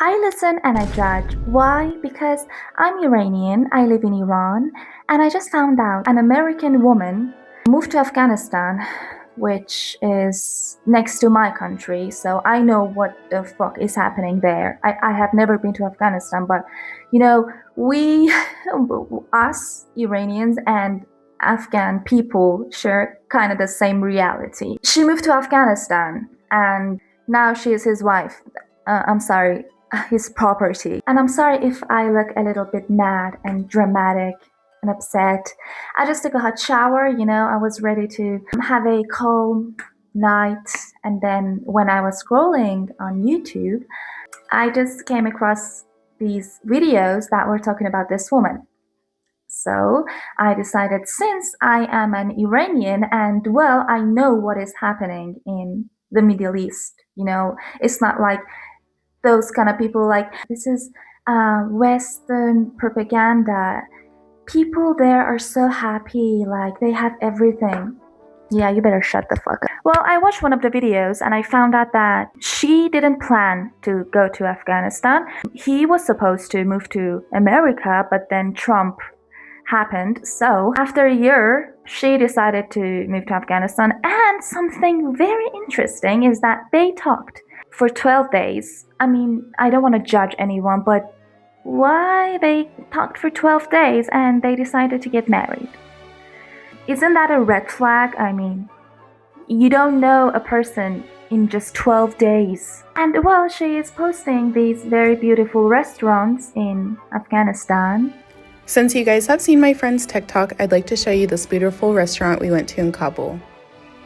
I listen and I judge. Why? Because I'm Iranian, I live in Iran, and I just found out an American woman moved to Afghanistan, which is next to my country, so I know what the fuck is happening there. I have never been to Afghanistan, but we, us Iranians and Afghan people share kind of the same reality. She moved to Afghanistan and now she is his wife. I'm sorry, his property. And I'm sorry if I look a little bit mad and dramatic and upset. I just took a hot shower, I was ready to have a calm night. And then when I was scrolling on YouTube, I just came across these videos that were talking about this woman. So I decided, since I am an Iranian and well, I know what is happening in the Middle East. It's not like those kind of people like, this is Western propaganda. People there are so happy, like they have everything. Yeah, you better shut the fuck up. Well, I watched one of the videos and I found out that she didn't plan to go to Afghanistan. He was supposed to move to America, but then Trump happened. So after a year, she decided to move to Afghanistan. And something very interesting is that they talked for 12 days. I mean, I don't want to judge anyone, but why they talked for 12 days and they decided to get married? Isn't that a red flag? I mean, you don't know a person in just 12 days. And well, she is posting these very beautiful restaurants in Afghanistan. Since you guys have seen my friend's TikTok, I'd like to show you this beautiful restaurant we went to in Kabul.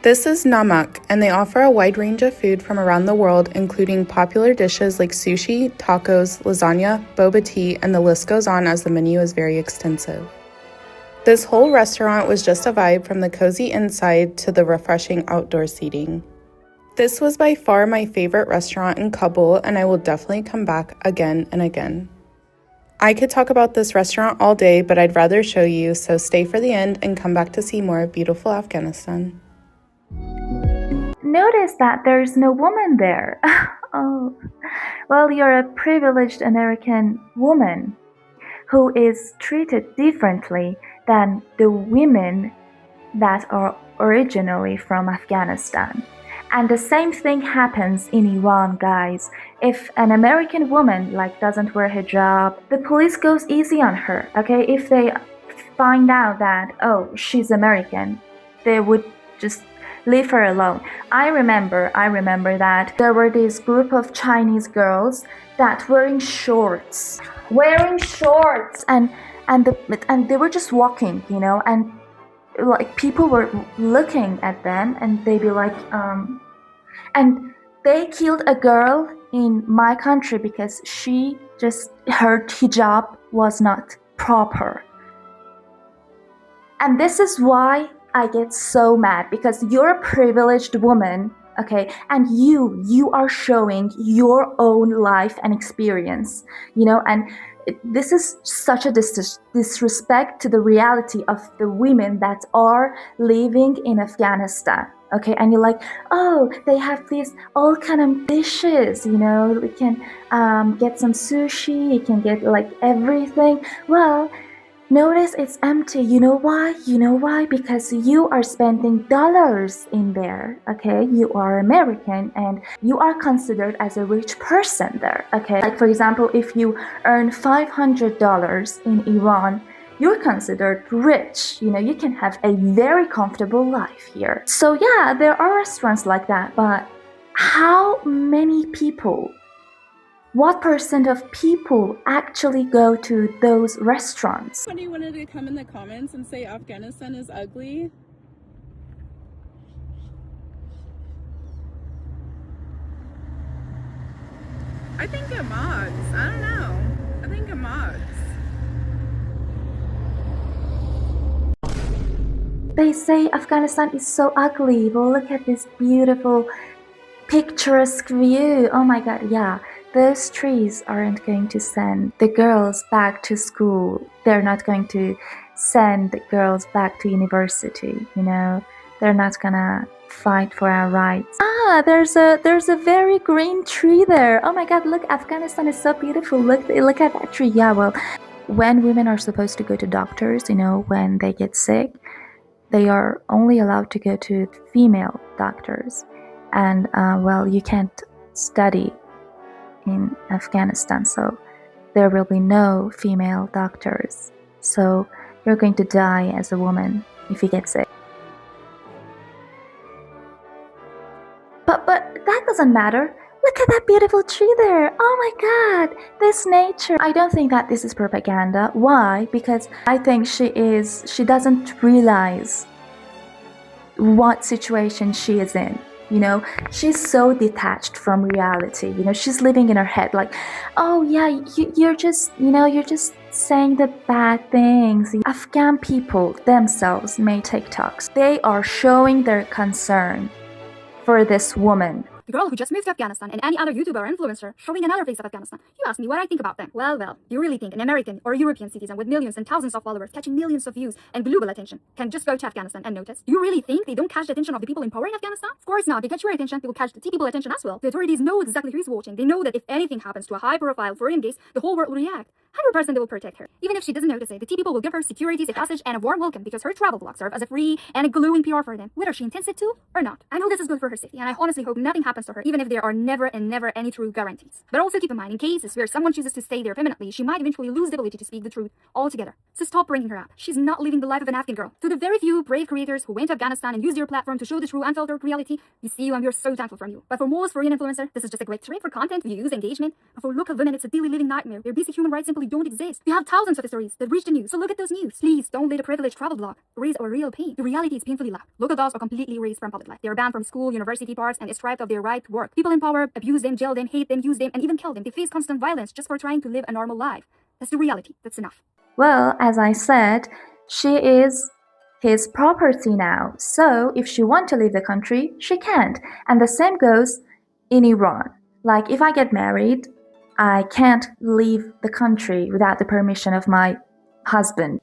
This is Namak, and they offer a wide range of food from around the world, including popular dishes like sushi, tacos, lasagna, boba tea, and the list goes on as the menu is very extensive. This whole restaurant was just a vibe, from the cozy inside to the refreshing outdoor seating. This was by far my favorite restaurant in Kabul, and I will definitely come back again and again. I could talk about this restaurant all day, but I'd rather show you, so stay for the end and come back to see more of beautiful Afghanistan. Notice that there's no woman there. Oh, well, you're a privileged American woman who is treated differently than the women that are originally from Afghanistan. And the same thing happens in Iran, guys. If an American woman doesn't wear hijab, the police goes easy on her, okay? If they find out that, oh, she's American, they would just leave her alone. I remember that there were this group of Chinese girls that wearing shorts, and they were just walking, and like people were looking at them and they'd be like, and they killed a girl in my country because her hijab was not proper. And this is why I get so mad, because you're a privileged woman, okay, and you are showing your own life and experience, and this is such a disrespect to the reality of the women that are living in Afghanistan, okay? And you're like, oh, they have these all kind of dishes, we can get some sushi, you can get everything. Well, notice it's empty. You know why? Because you are spending dollars in there, okay? You are American and you are considered as a rich person there, okay? Like, for example, if you earn $500 in Iran, you're considered rich. You can have a very comfortable life here. So yeah, there are restaurants like that, but how many people, what % of people actually go to those restaurants? Somebody wanted to come in the comments and say Afghanistan is ugly. I think it mugs. I don't know. I think it mugs. They say Afghanistan is so ugly. Well, look at this beautiful, picturesque view. Oh my god, yeah. Those trees aren't going to send the girls back to school. They're not going to send the girls back to university, They're not gonna fight for our rights. There's a very green tree there. Oh my god, look, Afghanistan is so beautiful. Look at that tree. Yeah, well, when women are supposed to go to doctors, when they get sick, they are only allowed to go to female doctors. And well, you can't study in Afghanistan, so there will be no female doctors. So you're going to die as a woman if you get sick. But that doesn't matter. Look at that beautiful tree there. Oh my god, this nature. I don't think that this is propaganda. Why? Because I think she doesn't realize what situation she is in. She's so detached from reality. She's living in her head like, oh yeah, you're just saying the bad things. Afghan people themselves made TikToks. They are showing their concern for this woman. The girl who just moved to Afghanistan and any other YouTuber or influencer showing another face of Afghanistan. You ask me what I think about them. Well, you really think an American or European citizen with millions and thousands of followers catching millions of views and global attention can just go to Afghanistan and notice? Do you really think they don't catch the attention of the people in power in Afghanistan? Of course not. They catch your attention, they will catch the T people attention as well. The authorities know exactly who's watching. They know that if anything happens to a high-profile foreign guest, the whole world will react. 100% they will protect her. Even if she doesn't notice it, the T people will give her security, safe passage, and a warm welcome because her travel vlogs serve as a free and a glowing PR for them, whether she intends it to or not. I know this is good for her safety, and I honestly hope nothing happens to her, even if there are never any true guarantees. But also keep in mind, in cases where someone chooses to stay there permanently, she might eventually lose the ability to speak the truth altogether. So stop bringing her up. She's not living the life of an Afghan girl. To the very few brave creators who went to Afghanistan and used their platform to show the true unfiltered reality, we see you and we are so thankful from you. But for most foreign influencers, this is just a great trade for content, views, engagement. And for local women, it's a daily living nightmare. Their basic human rights simply don't exist. We have thousands of stories that reach the news, so look at those news. Please don't let a privileged travel blog erase our real pain. The reality is painfully loud. Local dogs are completely erased from public life. They are banned from school, university, parks, and stripped of their right to work. People in power abuse them, jail them, hate them, use them, and even kill them. They face constant violence just for trying to live a normal life. That's the reality. That's enough. Well, as I said, she is his property now. So if she wants to leave the country, she can't. And the same goes in Iran. Like, if I get married, I can't leave the country without the permission of my husband.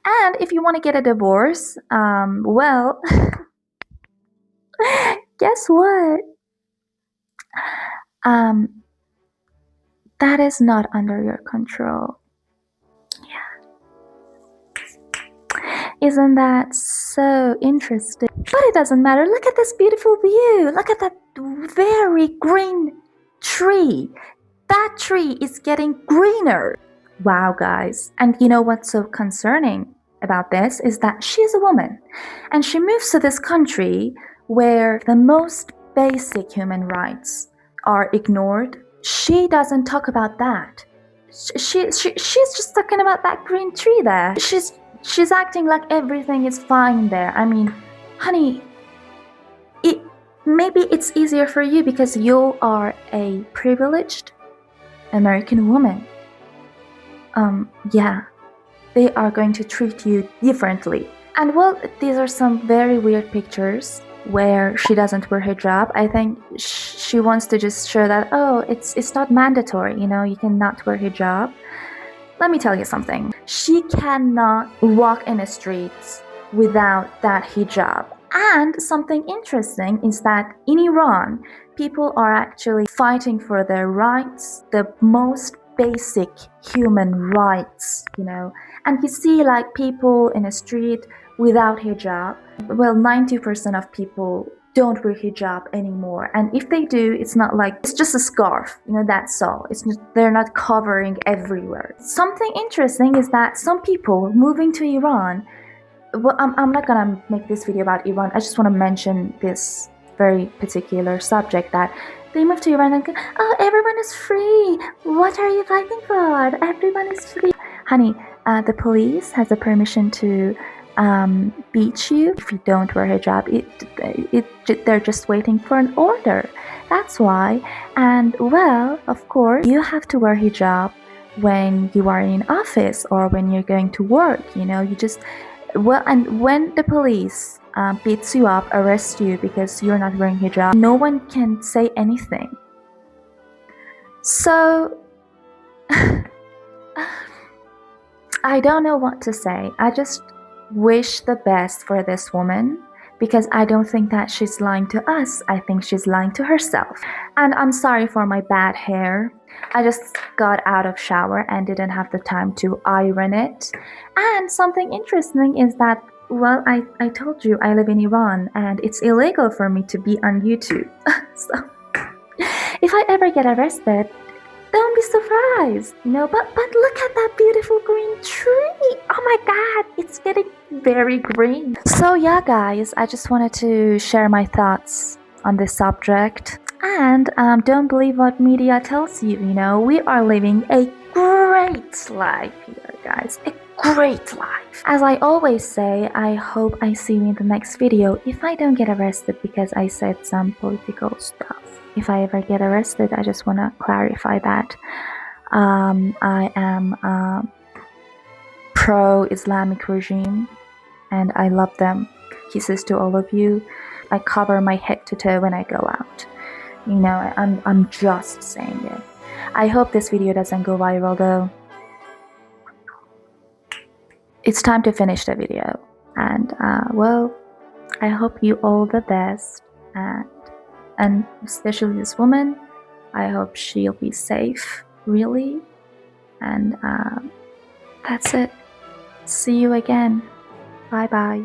And if you want to get a divorce, well, guess what? That is not under your control. Isn't that so interesting? But it doesn't matter. Look at this beautiful view. Look at that very green tree. That tree is getting greener. Wow, guys. And you know what's so concerning about this is that she's a woman and she moves to this country where the most basic human rights are ignored. She doesn't talk about that. She's just talking about that green tree there. She's acting like everything is fine there. I mean, honey, maybe it's easier for you because you are a privileged American woman. Yeah, they are going to treat you differently. And well, these are some very weird pictures where she doesn't wear hijab. I think she wants to just show that, oh, it's not mandatory, you cannot wear hijab. Let me tell you something. She cannot walk in the streets without that hijab. And something interesting is that in Iran, people are actually fighting for their rights, the most basic human rights, And you see like people in the street without hijab. Well, 90% of people don't wear hijab anymore, and if they do, it's not like it's just a scarf, that's all. They're not covering everywhere. Something interesting is that some people moving to Iran, well, I'm not gonna make this video about Iran. I just want to mention this very particular subject, that they move to Iran and go, oh, everyone is free, what are you fighting for, everyone is free. Honey, the police has the permission to beat you if you don't wear hijab. They're just waiting for an order. That's why. And well, of course, you have to wear hijab when you are in office or when you're going to work. And when the police beats you up, arrests you because you're not wearing hijab, no one can say anything. So I don't know what to say. I just wish the best for this woman, because I don't think that she's lying to us. I think she's lying to herself. And I'm sorry for my bad hair. I just got out of shower and didn't have the time to iron it. And something interesting is that, well, I told you I live in Iran and it's illegal for me to be on YouTube. So if I ever get arrested, don't be surprised, but look at that beautiful green tree. Oh my god, it's getting very green. So yeah, guys, I just wanted to share my thoughts on this subject. And don't believe what media tells you, we are living a great life here, guys. A great life. As I always say, I hope I see you in the next video if I don't get arrested because I said some political stuff. If I ever get arrested, I just want to clarify that I am pro-Islamic regime and I love them. Kisses to all of you. I cover my head to toe when I go out. I'm just saying it. I hope this video doesn't go viral though. It's time to finish the video. And well, I hope you all the best. And especially this woman, I hope she'll be safe, really. And that's it. See you again. Bye bye.